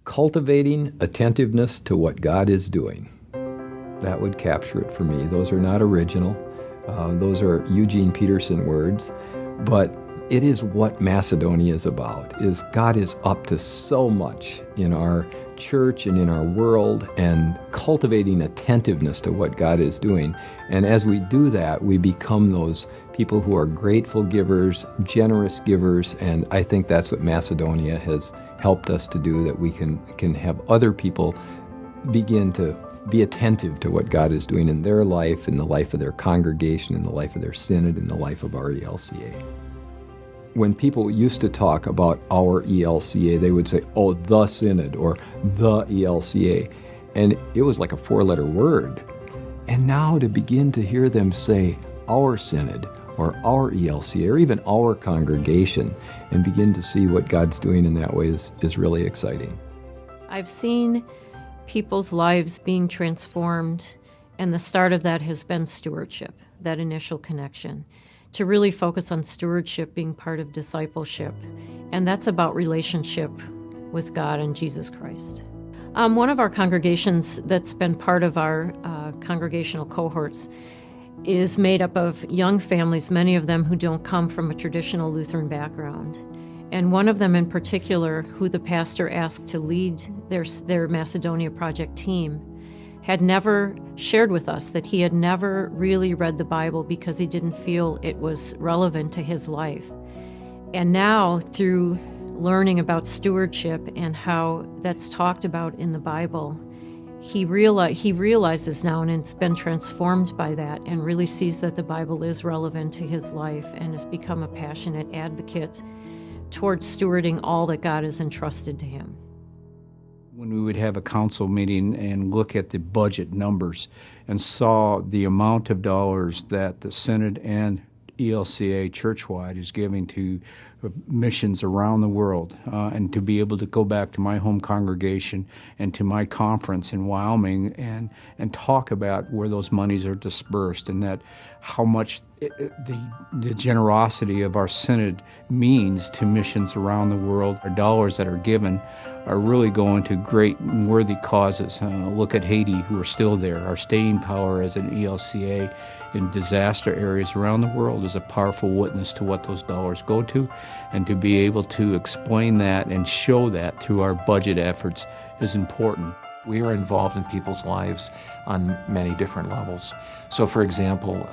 Cultivating attentiveness to what God is doing. That would capture it for me. Those are not original. Those are Eugene Peterson words. But it is what Macedonia is about, is God is up to so much in our church and in our world, and cultivating attentiveness to what God is doing. And as we do that, we become those people who are grateful givers, generous givers, and I think that's what Macedonia has helped us to do, that we can have other people begin to be attentive to what God is doing in their life, in the life of their congregation, in the life of their synod, in the life of our ELCA. When people used to talk about our ELCA, they would say, oh, the synod, or the ELCA, and it was like a four-letter word. And now to begin to hear them say our synod, or our ELCA, or even our congregation, and begin to see what God's doing in that way is really exciting. I've seen people's lives being transformed, and the start of that has been stewardship, that initial connection, to really focus on stewardship being part of discipleship, and that's about relationship with God and Jesus Christ. One of our congregations that's been part of our congregational cohorts is made up of young families, many of them who don't come from a traditional Lutheran background. And one of them in particular, who the pastor asked to lead their Macedonia project team, had never shared with us that he had never really read the Bible because he didn't feel it was relevant to his life. And now, through learning about stewardship and how that's talked about in the Bible, he realizes now, and it's been transformed by that, and really sees that the Bible is relevant to his life and has become a passionate advocate towards stewarding all that God has entrusted to him. When we would have a council meeting and look at the budget numbers and saw the amount of dollars that the Synod and ELCA churchwide is giving to missions around the world, and to be able to go back to my home congregation and to my conference in Wyoming and talk about where those monies are dispersed, and that how much the generosity of our synod means to missions around the world. Our dollars that are given are really going to great and worthy causes. Look at Haiti, who are still there. Our staying power as an ELCA in disaster areas around the world is a powerful witness to what those dollars go to, and to be able to explain that and show that through our budget efforts is important. We are involved in people's lives on many different levels. So, for example,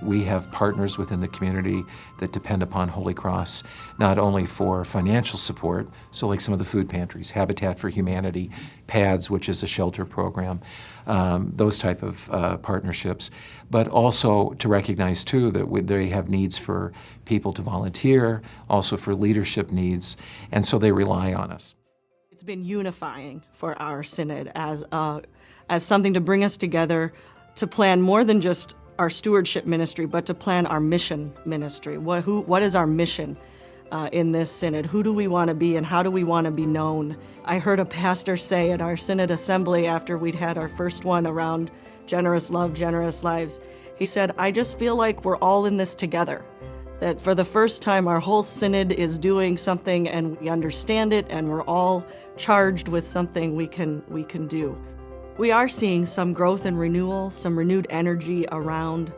we have partners within the community that depend upon Holy Cross, not only for financial support, so like some of the food pantries, Habitat for Humanity, PADS, which is a shelter program, those type of partnerships, but also to recognize, too, that they have needs for people to volunteer, also for leadership needs, and so they rely on us. It's been unifying for our synod as something to bring us together to plan more than just our stewardship ministry, but to plan our mission ministry. What is our mission in this synod? Who do we want to be, and how do we want to be known? I heard a pastor say at our synod assembly after we'd had our first one around generous love, generous lives, he said, I just feel like we're all in this together. That for the first time, our whole synod is doing something and we understand it, and we're all charged with something we can do. We are seeing some growth and renewal, some renewed energy around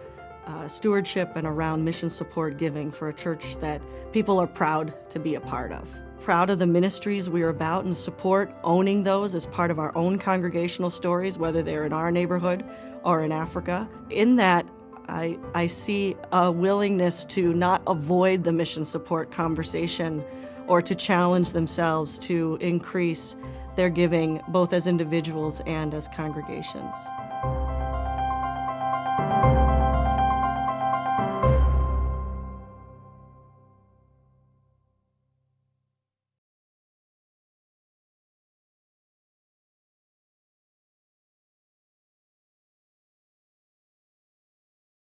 stewardship and around mission support giving for a church that people are proud to be a part of. Proud of the ministries we are about and support, owning those as part of our own congregational stories, whether they're in our neighborhood or in Africa. In that, I see a willingness to not avoid the mission support conversation or to challenge themselves to increase their giving both as individuals and as congregations.